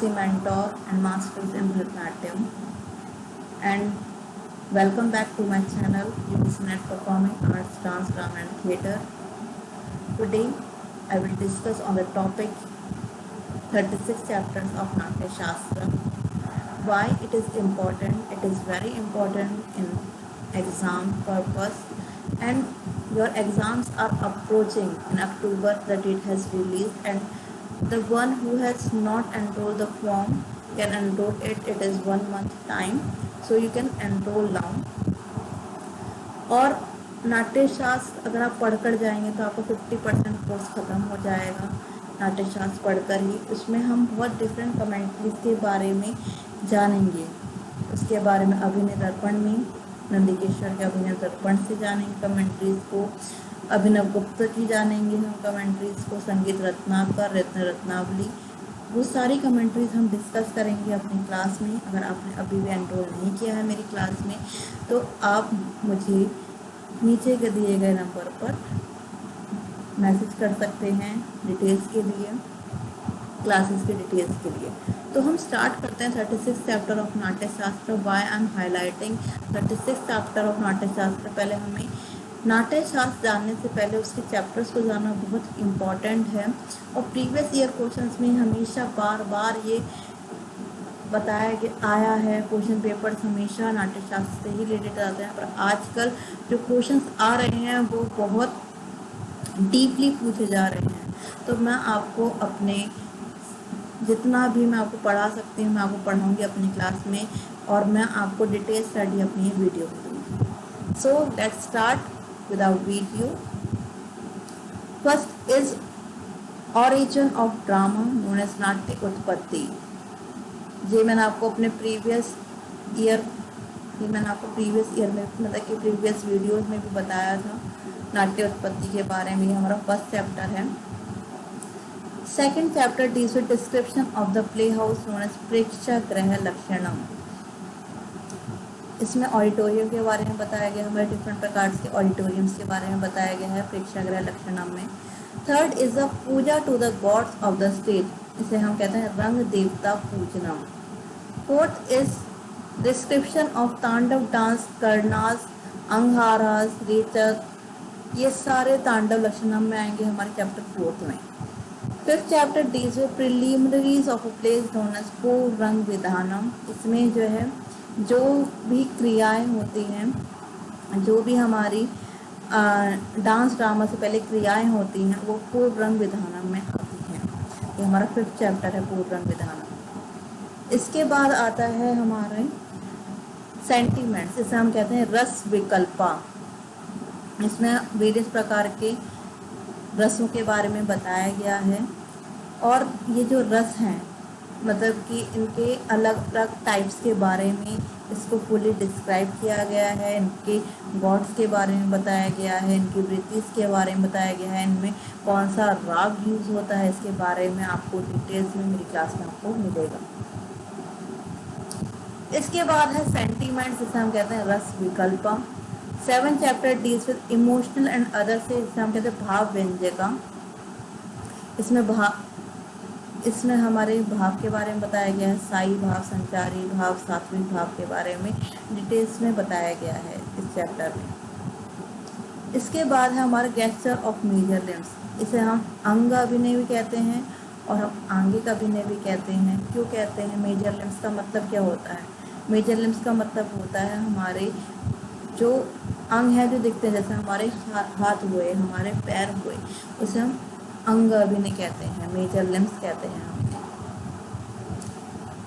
Dancing mentor and masters in Bharatanatyam. And welcome back to my channel, UPSnet Performing Arts, Dance, Drama and Theatre. Today, I will discuss on the topic 36 chapters of Natya Shastra. Why it is important? It is very important in exam purpose, and your exams are approaching in October. The date has released, and the one who has not enrolled the form can enroll it. It is 1 month time, so you can enroll now. और नाट्य शास्त्र अगर आप पढ़कर जाएंगे तो आपका 50% course ख़त्म हो जाएगा नाट्य शास्त्र पढ़कर ही। उसमें हम बहुत डिफरेंट कमेंट्रीज के बारे में जानेंगे। उसके बारे में अभिनय दर्पण में नंदिकेश्वर के अभिनय दर्पण से जानेंगे कमेंट्रीज को, अभिनव गुप्त की जानेंगे हम कमेंट्रीज को, संगीत रत्नाकर, रत्न रत्नावली, वो सारी कमेंट्रीज हम डिस्कस करेंगे अपनी क्लास में। अगर आपने अभी भी एनरोल नहीं किया है मेरी क्लास में तो आप मुझे नीचे के दिए गए नंबर पर मैसेज कर सकते हैं डिटेल्स के लिए, क्लासेस के डिटेल्स के लिए। तो हम स्टार्ट करते हैं 36 chapter of Natya Shastra. Why I am highlighting 36 chapter of Natya Shastra. पहले हमें नाट्य शास्त्र जानने से पहले उसके चैप्टर्स को जानना बहुत इम्पॉर्टेंट है, और प्रीवियस ईयर क्वेश्चंस में हमेशा बार बार ये बताया कि आया है, क्वेश्चन पेपर्स हमेशा नाट्य शास्त्र से ही रिलेटेड आते हैं। पर आजकल जो क्वेश्चंस आ रहे हैं वो बहुत डीपली पूछे जा रहे हैं। तो मैं आपको अपने जितना भी मैं आपको पढ़ा सकती हूँ मैं आपको पढ़ाऊँगी अपनी क्लास में, और मैं आपको डिटेल स्टडी अपनी वीडियो में दूँगी। So let's start with our video. First is origin of drama known as नाट्य उत्पत्ति। ये मैंने आपको अपने प्रीवियस ईयर में मतलब कि प्रीवियस वीडियोस में भी बताया था नाट्य उत्पत्ति के बारे में। ये हमारा फर्स्ट चैप्टर है। Second chapter deals with description of the play house known as Prekshagriha Lakshanam. इसमें ऑडिटोरियम के बारे में बताया गया, हमारे डिफरेंट प्रकार के ऑडिटोरियम्स के बारे में बताया गया है प्रेक्षागृह लक्षणम में। Third is the puja to the gods of the stage, इसे हम कहते हैं Ranga Devata Pujanam. Fourth is description of tandava dance, karanas, angaharas, rechaka, ये सारे तांडव लक्षणम में आएंगे हमारे चैप्टर 4 में। Fifth chapter deals with preliminaries of a play known as पूर्व विधानम। इसमें जो है जो भी क्रियाएं होती हैं, जो भी हमारी डांस ड्रामा से पहले क्रियाएं होती हैं वो पूर्व रंग विधानम में आती हैं। ये हमारा फिफ्थ चैप्टर है पूर्व रंग विधानम। इसके बाद आता है हमारे सेंटिमेंट्स, इसे हम कहते हैं रस विकल्पा। इसमें वेरियस प्रकार के रसों के बारे में बताया गया है, और ये जो रस हैं मतलब कि इनके अलग अलग टाइप्स के बारे में इसको फुली डिस्क्राइब किया गया है। इनके गॉड्स के बारे में बताया गया है, इनकी वृत्तिस के बारे में बताया गया है, इनमें कौन सा राग यूज होता है, इसके बारे में आपको डिटेल्स में मेरी क्लास में आपको मिलेगा। इसके बाद है सेंटीमेंट्स, जिसे हम कहते हैं रस विकल्पा। 7th chapter deals with emotional and other से, जिसे हम कहते हैं भाव व्यंजका। इसमें हमारे भाव के बारे में बताया गया है, साई भाव, संचारी भाव, सात्विक भाव के बारे में डिटेल्स में बताया गया है इस चैप्टर में। इसके बाद है हमारा गेस्चर ऑफ मेजर लिम्स, इसे हम अंग अभिनय भी कहते हैं और हम आंगिक अभिनय भी कहते हैं। क्यों कहते हैं? मेजर लिम्स का मतलब क्या होता है? मेजर लिम्स का मतलब होता है हमारे जो अंग है जो दिखते हैं, जैसे हमारे हाथ हुए, हमारे पैर हुए, उसे हम अंग अभिनय कहते हैं, मेजर लिम्स कहते हैं हम।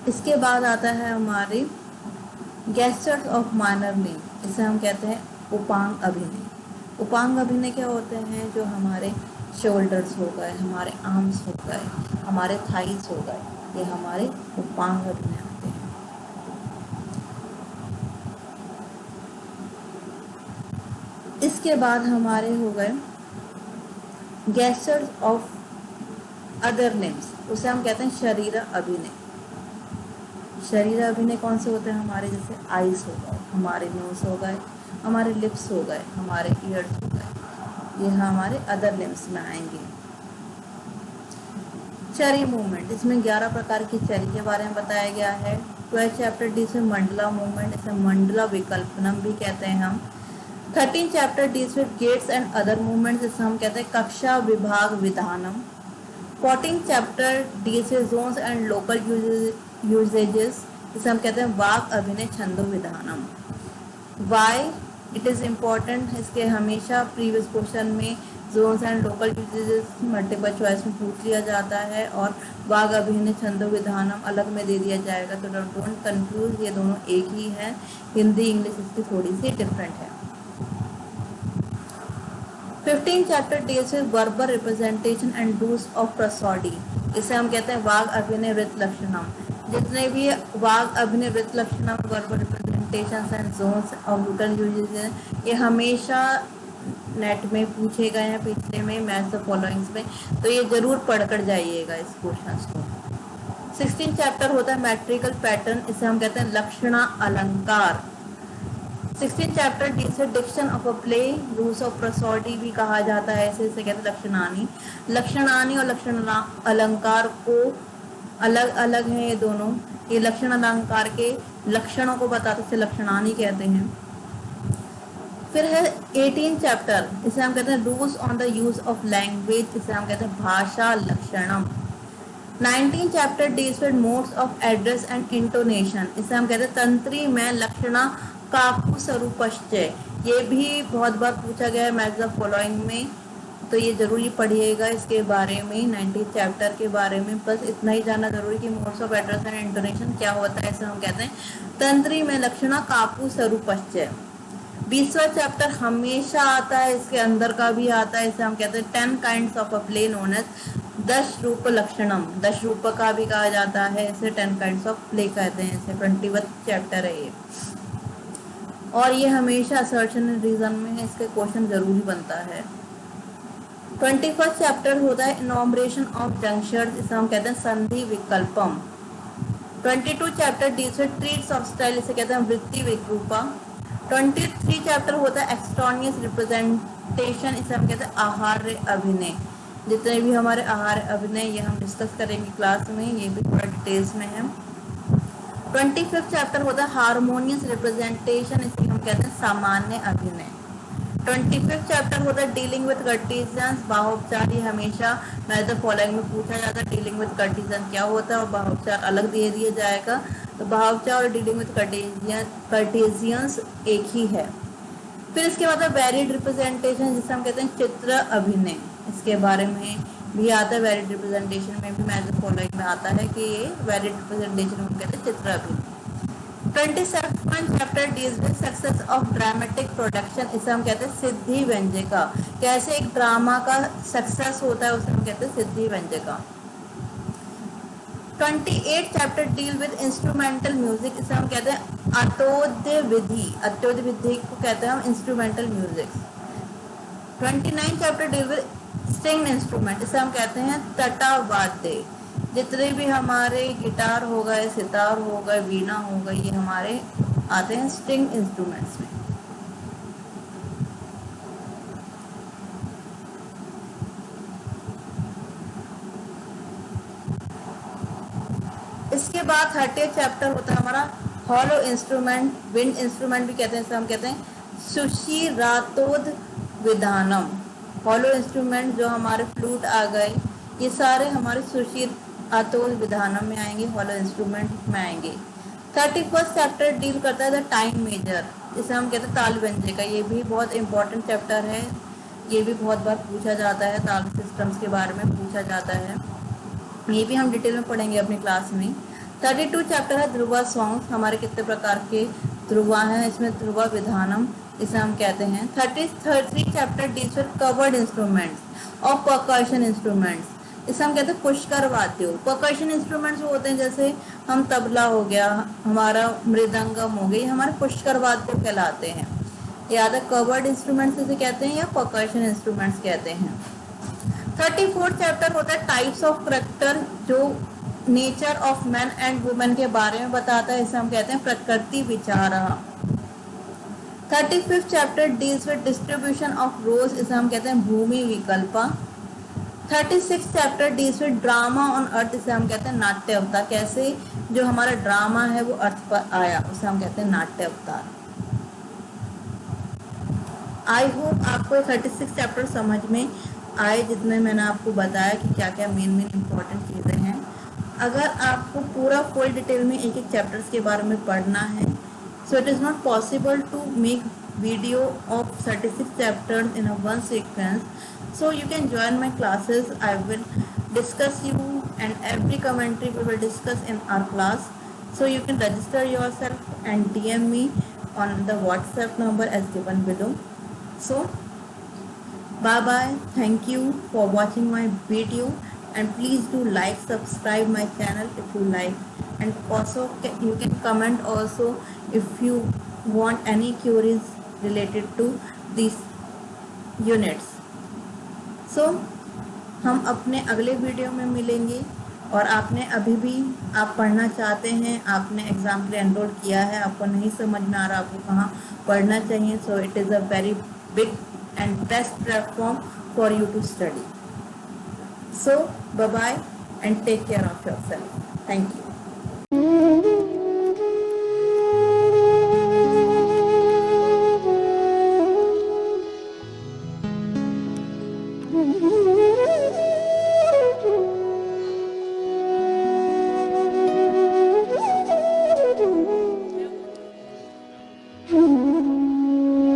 इसके बाद आता है हमारे गेस्चर्स ऑफ माइनर लिम्ब, इसे हम कहते हैं उपांग अभिनय। उपांग अभिनय क्या होते हैं? जो हमारे शोल्डर्स हो गए, हमारे आर्म्स हो गए, हमारे थाइस हो गए, ये हमारे उपांग अभिनय होते हैं। इसके बाद हमारे हो गए गेस्चर्स ऑफ अदर लिम्स, उसे हम कहते हैं शरीर अभिनय। शरीर अभिनय कौन से होते हैं? हमारे जैसे आईज हो गए, हमारे नोज हो गए, हमारे लिप्स हो गए, हमारे ईयर्स हो गए, ये हमारे अदर लिम्स में आएंगे। चरी मूवमेंट, इसमें 11 प्रकार की चरी के बारे में बताया गया है। 12 चैप्टर डी से मंडला मूवमेंट, इसे मंडला विकल्पनम भी कहते हैं हम। 13 chapter deals with gaits and other movements, जिसे हम कहते हैं Kaksha Vibhaga Vidhanam. 14 chapter deals with zones and local usages, जिसे हम कहते हैं Vak Abhinaya Chhando Vidhanam. Why it is important, इसके हमेशा प्रीवियस क्वेश्चन में zones and local usages multiple choice में पूछ लिया जाता है, और वाग अभिनय छंदो विधानम अलग में दे दिया जाएगा, तो डोंट कंफ्यूज, ये दोनों एक ही है। हिंदी इंग्लिश इसकी थोड़ी सी डिफरेंट है। 15 chapter deals with verbal representation and rules of prosody, इसे हम कहते हैं वाग अभिनय वृत्त लक्षणम। जितने भी वाग अभिनय वृत्त लक्षणम, वर्बल रिप्रेजेंटेशंस एंड जोन्स और लोकल यूजेस हैं, ये हमेशा नेट में पूछे गए हैं, पिछले में मैथ्स द फॉलोइंग्स में, तो ये जरूर पढ़कर जाइएगा इस क्वेश्चन को। 16 चैप्टर होता है मैट्रिकल पैटर्न, इसे हम कहते हैं Lakshana Alankara. 16 chapter deals with diction of a play, rules of prosody भी कहा जाता है इसे कहते हैं लक्षणानी। लक्षणानी और लक्षण अलंकार को अलग अलग हैं ये दोनों। ये लक्षण अलंकार के लक्षणों को बताते इसे लक्षणानी कहते हैं। फिर है 18 चैप्टर, इसे हम कहते हैं rules on the use of language, इसे हम कहते हैं भाषा लक्षणम। 19 chapter deals with modes of address and intonation, इसे हम कहते हैं तंत्री में लक्षणा काकु स्वरूपश्चय, ये भी बहुत बार पूछा गया है मैथ्स द फॉलोइंग में, तो ये जरूरी पढ़िएगा इसके बारे में, 19 चैप्टर के बारे में। बस इतना ही जानना जरूरी कि modes of address and intonation क्या होता है, इसे हम कहते हैं तंत्री में लक्षणा काकु स्वरूपश्चय। 20वां चैप्टर हमेशा आता है, इसके अंदर का भी आता है, इसे हम कहते हैं 10 kinds of a play known as Dasha Rupa लक्षणम, दश रूप का भी कहा जाता है, इसे 10 काइंड्स ऑफ प्ले कहते हैं, इसे 21 चैप्टर है ये, और ये हमेशा असर्शन एंड रीजन में है, इसके क्वेश्चन जरूरी बनता है। 21st चैप्टर होता है इनॉमरेशन ऑफ जंक्शंस, इसे हम कहते हैं संधि विकल्पम। 22 chapter deals with treats of style, इसे कहते हैं वृत्ति विरूपा। 23 चैप्टर होता है एक्सट्रानियस रिप्रेजेंटेशन, इसे हम कहते हैं आहार्य अभिनय। जितने भी हमारे आहार्य अभिनय ये हम डिस्कस करेंगे क्लास में, ये भी थोड़ा डिटेल्स में है। 25th चैप्टर होता है हार्मोनियस रिप्रेजेंटेशन, इसे हम कहते हैं सामान्य अभिनय। 25th चैप्टर होता है डीलिंग विद कार्टेशियंस, बाहोपचार, ये हमेशा मैथ्स द फॉलोइंग में पूछा जाता है, डीलिंग विद कार्टेशियन क्या होता है और बाहोपचार अलग दे दिया जाएगा, तो बाहोपचार और डीलिंग विद कार्टेशियंस एक ही है। फिर इसके बाद वेरिड रिप्रेजेंटेशन, जिसे हम कहते हैं चित्र अभिनय, इसके बारे में भी आता है, वेरिड रिप्रेजेंटेशन में भी मैथ्स द फॉलोइंग में आता है कि ये वेरिड रिप्रेजेंटेशन हम कहते हैं चित्र अभिनय। 27th chapter deals with success of dramatic production, इसे हम कहते हैं सिद्धि व्यंजका, कैसे एक ड्रामा का सक्सेस होता है उसे हम कहते हैं सिद्धि व्यंजका। 28 chapter deal with instrumental music, इसे हम कहते हैं अतोद्य विधि, अतोद्य विधि को कहते हैं हम instrumental music. 29 chapter deal with string instrument, इसे हम कहते हैं तटा वाद्य। जितने भी हमारे गिटार हो गए, सितार हो गए, वीणा हो गई, ये हमारे आते हैं स्ट्रिंग इंस्ट्रूमेंट्स में। इसके बाद 30 चैप्टर होता है हमारा हॉलो इंस्ट्रूमेंट, विंड इंस्ट्रूमेंट भी कहते हैं, इसे हम कहते हैं सुशिरातोद विधानम। हॉलो इंस्ट्रूमेंट जो हमारे फ्लूट आ गए, ये सारे हमारे सुशिरातोद विधानम में आएंगे, हॉलो इंस्ट्रूमेंट में आएंगे। 31st चैप्टर डील करता है द टाइम मेजर, इसे हम कहते हैं ताल व्यंजक का, ये भी बहुत इंपॉर्टेंट चैप्टर है, ये भी बहुत बार पूछा जाता है, ताल सिस्टम्स के बारे में पूछा जाता है, ये भी हम डिटेल में पढ़ेंगे अपनी क्लास में। 32 चैप्टर है ध्रुवा सॉन्ग्स, हमारे कितने प्रकार के ध्रुवा हैं, इसमें ध्रुवा विधानम इसे हम कहते हैं। 33 chapter deals with covered instruments और परकशन इंस्ट्रूमेंट्स, इसे हम कहते हैं पुष्कर वाद्यों। परकशन इंस्ट्रूमेंट्स वो होते हैं जैसे हम तबला हो गया, हमारा मृदंगम हो गई, हमारे पुष्कर वाद्य कहलाते हैं। याद है, कवर्ड इंस्ट्रूमेंट्स इसे कहते हैं या परकशन इंस्ट्रूमेंट्स कहते हैं। 34 चैप्टर होता है टाइप्स ऑफ करैक्टर, जो nature of man and women के बारे में बताता है, इसे हम कहते हैं प्रकृति विचार। 35th chapter deals with distribution of रोज, इसे हम कहते हैं भूमि विकल्पा। 36 chapter deals with drama on earth, इसे हम कहते हैं नाट्य अवतार। कैसे जो हमारा ड्रामा है वो अर्थ पर आया, उसे हम कहते हैं नाट्य अवतार। आई होप आपको ये 36 चैप्टर समझ में आए, जितने मैंने आपको बताया कि क्या क्या मेन इंपॉर्टेंट चीज़ें हैं। अगर आपको पूरा फुल डिटेल में एक एक चैप्टर्स के बारे में पढ़ना है, so it is not possible to make video of 36 chapters in a one sequence, so you can join my classes. I will discuss you, and every commentary we will discuss in our class, so you can register yourself and DM me on the WhatsApp number as given below. So bye bye, thank you for watching my video, and please do like, subscribe my channel if you like, and also you can comment also if you want any queries related to these units. So हम अपने अगले video में मिलेंगे, और आपने अभी भी आप पढ़ना चाहते हैं, आपने एग्ज़ाम के लिए एनरोल किया है, आपको नहीं समझ में आ रहा आपको कहाँ पढ़ना चाहिए, so it is a very big and best platform for you to study. So bye bye and take care of yourself. Thank you. Mm-hmm.